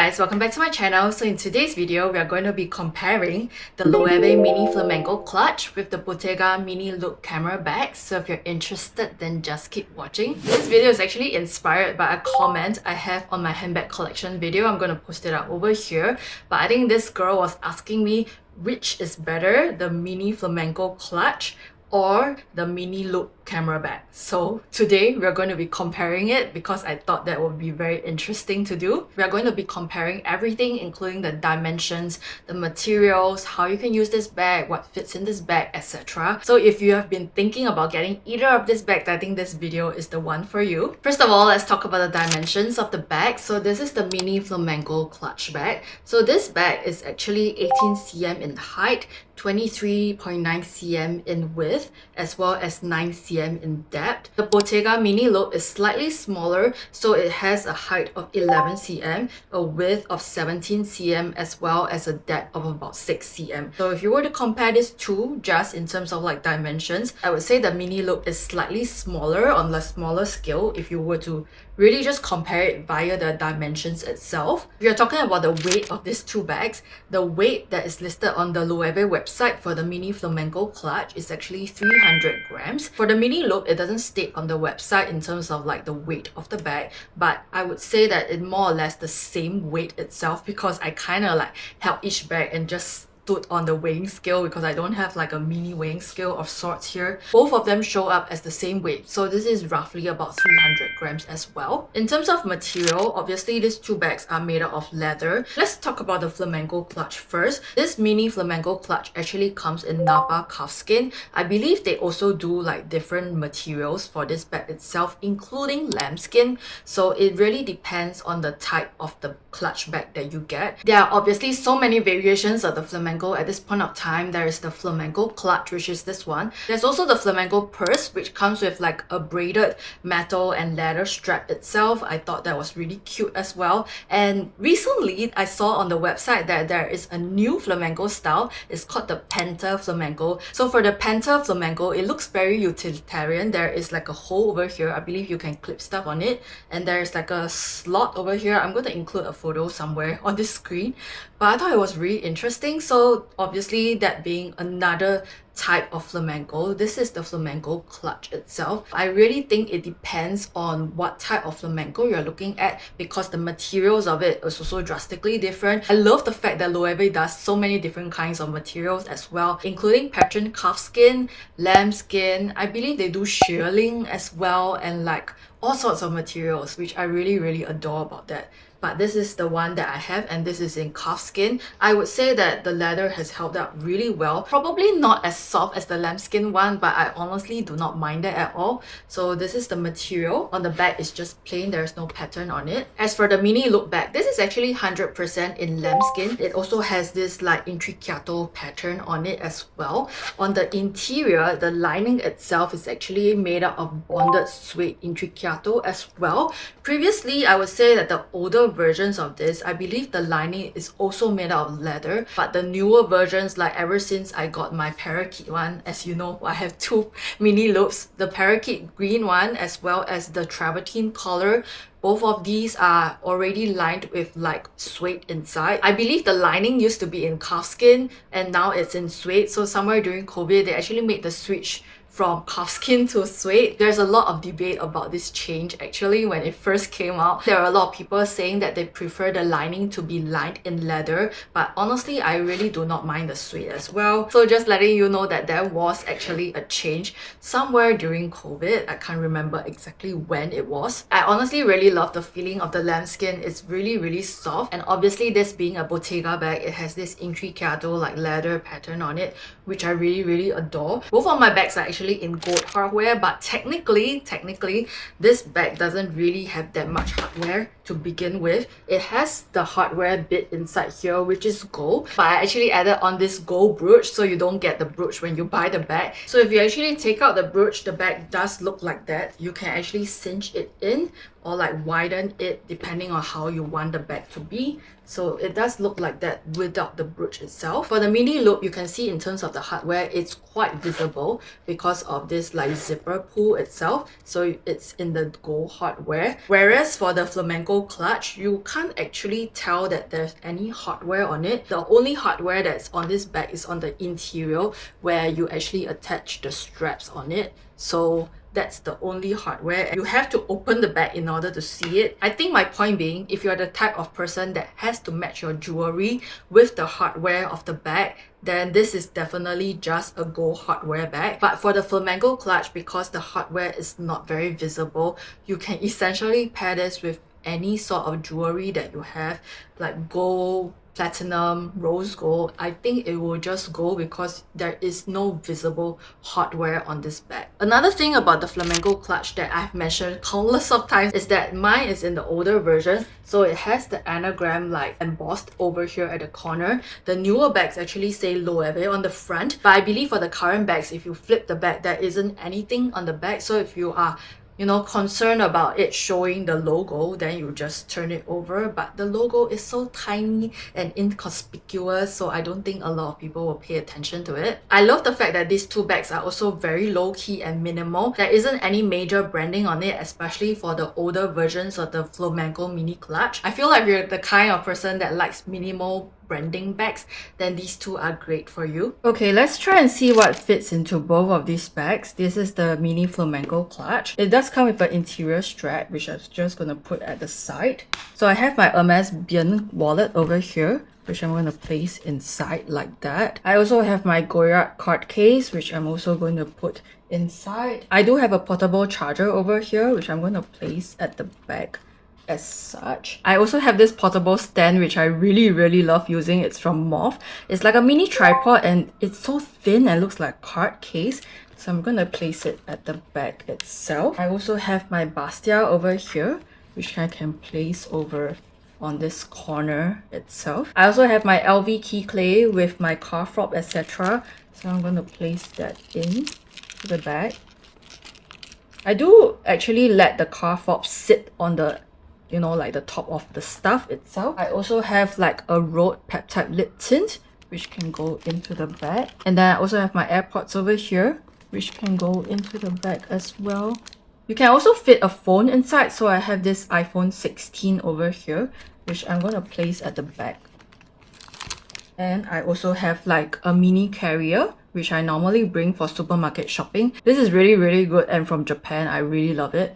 guys, welcome back to my channel. So in today's video, we are going to be comparing the Loewe Mini Flamenco clutch with the Bottega Mini Look camera bag. So if you're interested, then just keep watching. This video is actually inspired by a comment I have on my handbag collection video. I'm going to post it up over here. But I think this girl was asking me which is better, the Mini Flamenco clutch or the Mini Look camera bag. So today we're going to be comparing it because I thought that would be very interesting to do. We are going to be comparing everything, including the dimensions, the materials, how you can use this bag, what fits in this bag, etc. So if you have been thinking about getting either of these bags, I think this video is the one for you. First of all, let's talk about the dimensions of the bag. So this is the Mini Flamenco clutch bag. So this bag is actually 18 cm in height, 23.9 cm in width, as well as 9 cm in depth. The Bottega Mini Look is slightly smaller, so it has a height of 11 cm, a width of 17 cm, as well as a depth of about 6 cm. So if you were to compare these two just in terms of like dimensions, I would say the Mini Look is slightly smaller on the smaller scale if you were to really just compare it via the dimensions itself. If you're talking about the weight of these two bags, the weight that is listed on the Loewe website for the Mini Flamenco clutch is actually 300 grams. For the Mini Look, it doesn't state on the website in terms of like the weight of the bag, but I would say that it more or less the same weight itself because I kind of like held each bag and just stood on the weighing scale because I don't have like a mini weighing scale of sorts here. Both of them show up as the same weight, so this is roughly about 300 grams as well. In terms of material, obviously these two bags are made out of leather. Let's talk about the flamenco clutch first. This Mini Flamenco clutch actually comes in Napa calfskin. I believe they also do like different materials for this bag itself, including lambskin, so it really depends on the type of the clutch bag that you get. There are obviously so many variations of the flamenco at this point of time. There is the flamenco clutch, which is this one. There's also the flamenco purse, which comes with like a braided metal and leather strap itself. I thought that was really cute as well. And recently I saw on the website that there is a new flamenco style. It's called the Penta Flamenco. So for the Penta Flamenco, it looks very utilitarian. There is like a hole over here. I believe you can clip stuff on it, and there's like a slot over here. I'm going to include a photo somewhere on this screen, but I thought it was really interesting. So obviously that being another type of flamenco, this is the flamenco clutch itself. I really think it depends on what type of flamenco you're looking at because the materials of it is also drastically different. I love the fact that Loewe does so many different kinds of materials as well, including patterned calfskin, lambskin. I believe they do shearling as well, and like all sorts of materials, which I really adore about that. But this is the one that I have, and this is in calfskin. I would say that the leather has held up really well. Probably not as soft as the lambskin one, but I honestly do not mind it at all. So this is the material. On the back is just plain, there's no pattern on it. As for the Mini Look bag, this is actually 100% in lambskin. It also has this like intricato pattern on it as well. On the interior, the lining itself is actually made up of bonded suede intricato as well. Previously, I would say that the older versions of this, I believe the lining is also made out of leather, but the newer versions, like ever since I got my parakeet one, as you know, I have two Mini Looks, the parakeet green one as well as the travertine color. Both of these are already lined with like suede inside. I believe the lining used to be in calfskin and now it's in suede. So somewhere during COVID, they actually made the switch from calfskin to suede. There's a lot of debate about this change actually. When it first came out, there are a lot of people saying that they prefer the lining to be lined in leather, but honestly I really do not mind the suede as well. So just letting you know that there was actually a change somewhere during COVID. I can't remember exactly when it was. I honestly really love the feeling of the lambskin. It's really soft, and obviously this being a Bottega bag, it has this intricato like leather pattern on it, which I really adore. Both of my bags are actually in gold hardware, but technically this bag doesn't really have that much hardware to begin with. It has the hardware bit inside here, which is gold, but I actually added on this gold brooch so you don't get the brooch when you buy the bag. So if you actually take out the brooch, the bag does look like that. You can actually cinch it in or like widen it depending on how you want the bag to be. So it does look like that without the brooch itself. For the Mini Look, you can see in terms of the hardware, it's quite visible because because of this like zipper pull itself, so it's in the gold hardware. Whereas for the flamenco clutch, you can't actually tell that there's any hardware on it. The only hardware that's on this bag is on the interior, where you actually attach the straps on it. So that's the only hardware. You have to open the bag in order to see it. I think my point being, if you're the type of person that has to match your jewelry with the hardware of the bag, then this is definitely just a gold hardware bag. But for the flamenco clutch, because the hardware is not very visible, you can essentially pair this with any sort of jewelry that you have, like gold, platinum, rose gold. I think it will just go because there is no visible hardware on this bag. Another thing about the flamenco clutch that I've mentioned countless of times is that mine is in the older version, so it has the anagram like embossed over here at the corner. The newer bags actually say Loewe on the front, but I believe for the current bags, if you flip the bag, there isn't anything on the back. So if you are concerned about it showing the logo, then you just turn it over. But the logo is so tiny and inconspicuous, so I don't think a lot of people will pay attention to it. I love the fact that these two bags are also very low-key and minimal. There isn't any major branding on it, especially for the older versions of the flamenco mini clutch. I feel like if you're the kind of person that likes minimal branding bags, then these two are great for you. Okay, let's try and see what fits into both of these bags. This is the mini flamenco clutch. It does come with an interior strap, which I'm just going to put at the side. So I have my Hermes Bien wallet over here, which I'm going to place inside like that. I also have my Goyard card case, which I'm also going to put inside. I do have a portable charger over here, which I'm going to place at the back as such. I also have this portable stand, which I really love using. It's from Morph. It's like a mini tripod and it's so thin and looks like a card case. So I'm gonna place it at the back itself. I also have my Bastia over here, which I can place over on this corner itself. I also have my LV key clay with my car fob, etc. So I'm gonna place that in to the bag. I do actually let the car fob sit on the like the top of the stuff itself. I also have like a Road peptide lip tint, which can go into the bag. And then I also have my AirPods over here, which can go into the bag as well. You can also fit a phone inside, so I have this iPhone 16 over here, which I'm going to place at the back. And I also have like a mini carrier, which I normally bring for supermarket shopping. This is really good, and from Japan, I really love it.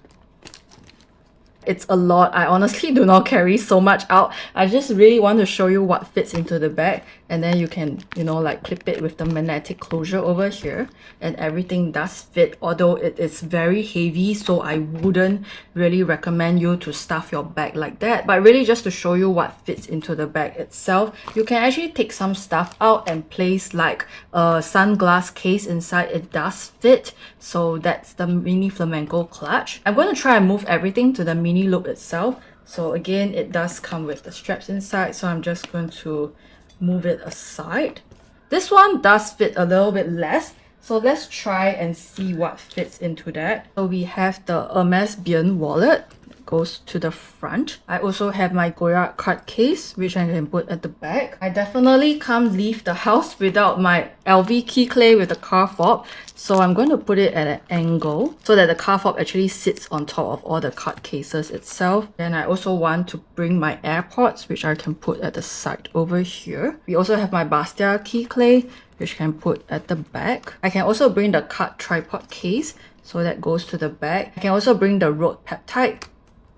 It's a lot. I honestly do not carry so much out. I just really want to show you what fits into the bag, and then you can like clip it with the magnetic closure over here, and everything does fit, although it is very heavy, so I wouldn't really recommend you to stuff your bag like that. But really just to show you what fits into the bag itself, you can actually take some stuff out and place like a sunglass case inside. It does fit. So that's the mini flamenco clutch. I'm going to try and move everything to the mini loop itself. So again, it does come with the straps inside, so I'm just going to move it aside. This one does fit a little bit less, so let's try and see what fits into that. So we have the Hermes Bien wallet that goes to the front. I also have my Goyard card case, which I can put at the back. I definitely can't leave the house without my LV key clay with the car fob, so I'm going to put it at an angle so that the car fob actually sits on top of all the card cases itself. Then I also want to bring my AirPods, which I can put at the side over here. We also have my Bastia key clay, which can put at the back. I can also bring the card tripod case, so that goes to the back. I can also bring the Road peptide,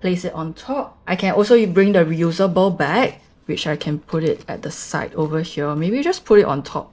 place it on top. I can also bring the reusable bag, which I can put it at the side over here. Maybe just put it on top,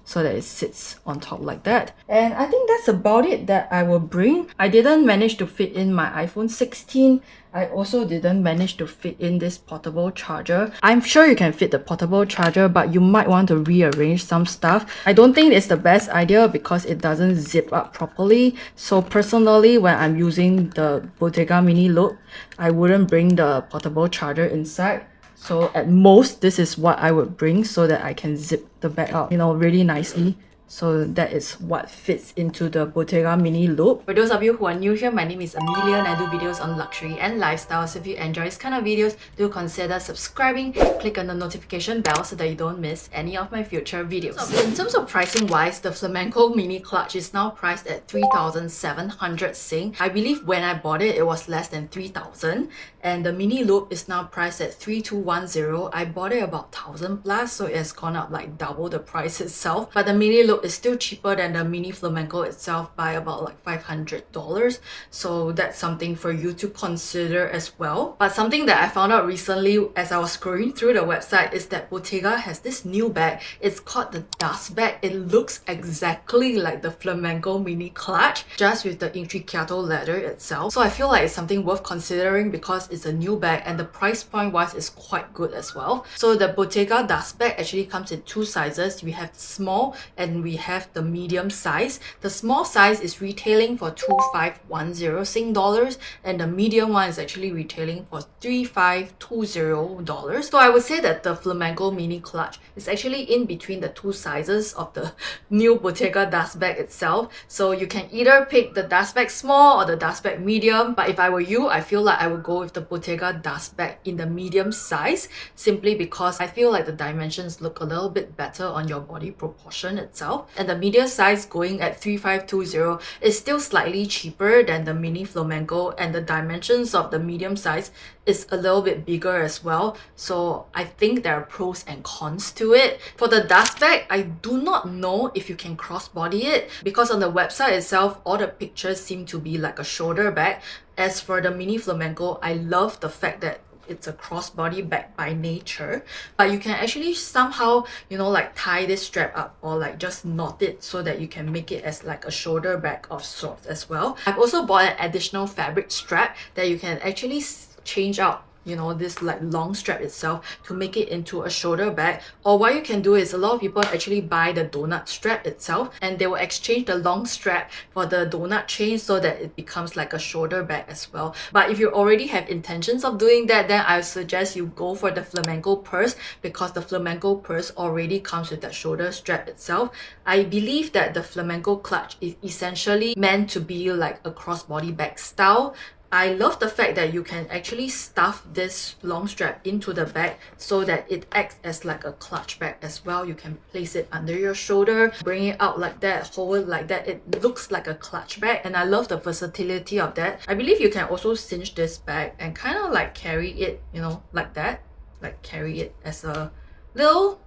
so that it sits on top like that. And I think that's about it that I will bring. I didn't manage to fit in my iPhone 16. I also didn't manage to fit in this portable charger. I'm sure you can fit the portable charger, but you might want to rearrange some stuff. I don't think it's the best idea because it doesn't zip up properly. So personally, when I'm using the Bottega mini loop, I wouldn't bring the portable charger inside. So at most, this is what I would bring so that I can zip the bag up, really nicely So that is what fits into the Bottega mini look. For those of you who are new here, my name is Amelia and I do videos on luxury and lifestyle. So if you enjoy this kind of videos, do consider subscribing, click on the notification bell so that you don't miss any of my future videos. So in terms of pricing wise, the Flamenco mini clutch is now priced at 3,700 Sing. I believe when I bought it, it was less than 3,000, and the mini loop is now priced at 3,210. I bought it about 1,000 plus, so it has gone up like double the price itself. But the mini loop is still cheaper than the mini flamenco itself by about like $500, so that's something for you to consider as well. But something that I found out recently as I was scrolling through the website is that Bottega has this new bag. It's called the dust bag. It looks exactly like the flamenco mini clutch, just with the intricato leather itself. So I feel like it's something worth considering because it's a new bag and the price point wise is quite good as well. So the Bottega dust bag actually comes in two sizes. We have small and we have the medium size. The small size is retailing for 2,510 Sing dollars and the medium one is actually retailing for 3,520 dollars. So I would say that the flamenco mini clutch is actually in between the two sizes of the new Bottega dust bag itself. So you can either pick the dust bag small or the dust bag medium, but if I were you, I feel like I would go with the Bottega dust bag in the medium size, simply because I feel like the dimensions look a little bit better on your body proportion itself. And the medium size going at 3,520 is still slightly cheaper than the mini flamenco, and the dimensions of the medium size is a little bit bigger as well. So I think there are pros and cons to it. For the dust bag, I do not know if you can crossbody it because on the website itself, all the pictures seem to be like a shoulder bag. As for the mini flamenco, I love the fact that it's a crossbody bag by nature, but you can actually somehow, you know, like tie this strap up or like just knot it so that you can make it as like a shoulder bag of sorts as well. I've also bought an additional fabric strap that you can actually change out, you know, this like long strap itself to make it into a shoulder bag. Or what you can do is a lot of people actually buy the donut strap itself and they will exchange the long strap for the donut chain so that it becomes like a shoulder bag as well. But if you already have intentions of doing that, then I suggest you go for the flamenco purse because the flamenco purse already comes with that shoulder strap itself. I believe that the flamenco clutch is essentially meant to be like a crossbody bag style. I love the fact that you can actually stuff this long strap into the bag so that it acts as like a clutch bag as well. You can place it under your shoulder, bring it out like that, hold it like that. It looks like a clutch bag and I love the versatility of that. I believe you can also cinch this bag and kind of like carry it, you know, like that. Like carry it as a little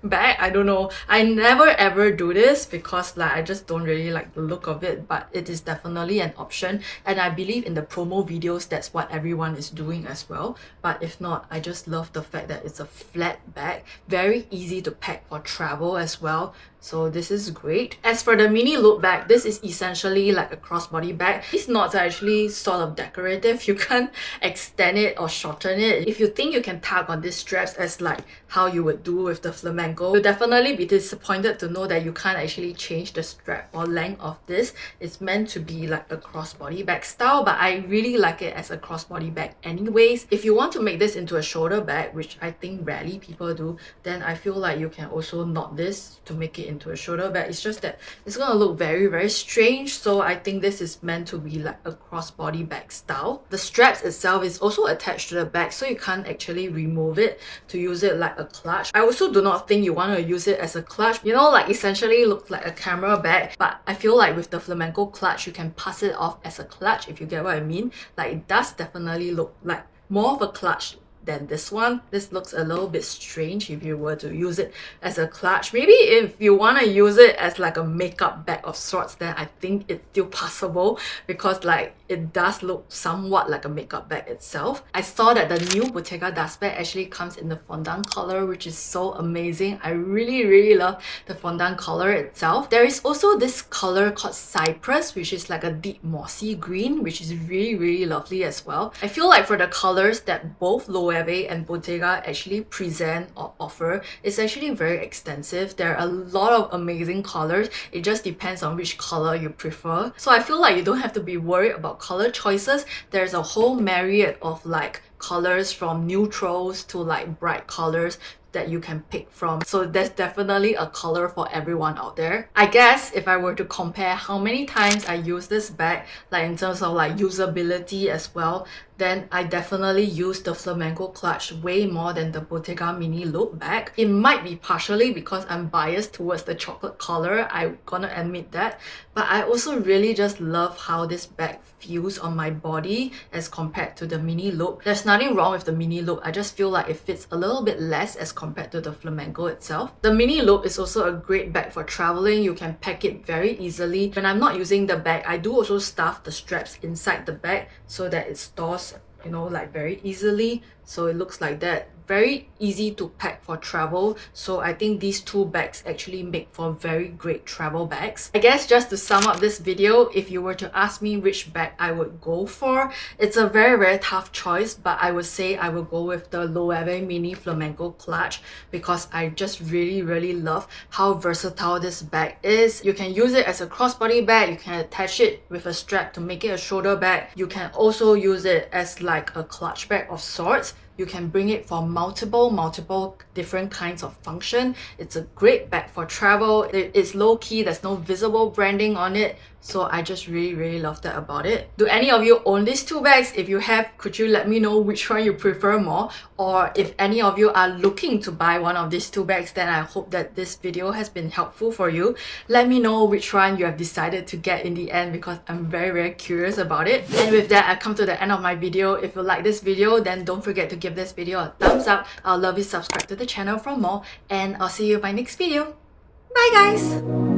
bag. I don't know, I never ever do this because like I just don't really like the look of it, but it is definitely an option and I believe in the promo videos that's what everyone is doing as well. But if not, I just love the fact that it's a flat bag, very easy to pack for travel as well. So this is great. As for the mini loop bag, this is essentially like a crossbody bag. These knots are actually sort of decorative. You can't extend it or shorten it. If you think you can tug on these straps as like how you would do with the flamenco, you'll definitely be disappointed to know that you can't actually change the strap or length of this. It's meant to be like a crossbody bag style, but I really like it as a crossbody bag anyways. If you want to make this into a shoulder bag, which I think rarely people do, then I feel like you can also knot this to make it into a shoulder bag. It's just that it's gonna look very, very strange, so I think this is meant to be like a crossbody bag style. The straps itself is also attached to the bag, so you can't actually remove it to use it like a clutch. I also do not think you want to use it as a clutch, you know, like essentially looks like a camera bag, but I feel like with the flamenco clutch you can pass it off as a clutch, if you get what I mean. Like it does definitely look like more of a clutch than this one. This looks a little bit strange if you were to use it as a clutch. Maybe if you want to use it as like a makeup bag of sorts, then I think it's still passable because like it does look somewhat like a makeup bag itself. I saw that the new Bottega dust bag actually comes in the fondant color, which is so amazing. I really love the fondant color itself. There is also this color called Cypress, which is like a deep mossy green, which is really lovely as well. I feel like for the colors that both Loewe and Bottega actually present or offer, it's actually very extensive. There are a lot of amazing colors. It just depends on which color you prefer. So I feel like you don't have to be worried about color choices. There's a whole myriad of like colors from neutrals to like bright colors that you can pick from. So there's definitely a color for everyone out there. I guess if I were to compare how many times I use this bag, like in terms of like usability as well, then I definitely use the Flamenco clutch way more than the Bottega mini loop bag. It might be partially because I'm biased towards the chocolate color, I'm gonna admit that, but I also really just love how this bag feels on my body as compared to the mini loop. There's nothing wrong with the mini loop, I just feel like it fits a little bit less as compared to the Flamenco itself. The mini loop is also a great bag for traveling. You can pack it very easily. When I'm not using the bag, I do also stuff the straps inside the bag so that it stores, you know, like very easily. So it looks like that. Very easy to pack for travel. So I think these two bags actually make for very great travel bags. I guess just to sum up this video, if you were to ask me which bag I would go for, it's a very tough choice, but I would say I would go with the Loewe mini flamenco clutch because I just really love how versatile this bag is. You can use it as a crossbody bag, you can attach it with a strap to make it a shoulder bag. You can also use it as like a clutch bag of sorts. You can bring it for multiple different kinds of function. It's a great bag for travel. It's low-key, there's no visible branding on it. So I just really love that about it. Do any of you own these two bags? If you have, could you let me know which one you prefer more? Or if any of you are looking to buy one of these two bags, then I hope that this video has been helpful for you. Let me know which one you have decided to get in the end because I'm very curious about it. And with that, I come to the end of my video. If you like this video, then don't forget to give this video a thumbs up. I'll love you subscribe to the channel for more, and I'll see you in my next video. Bye guys!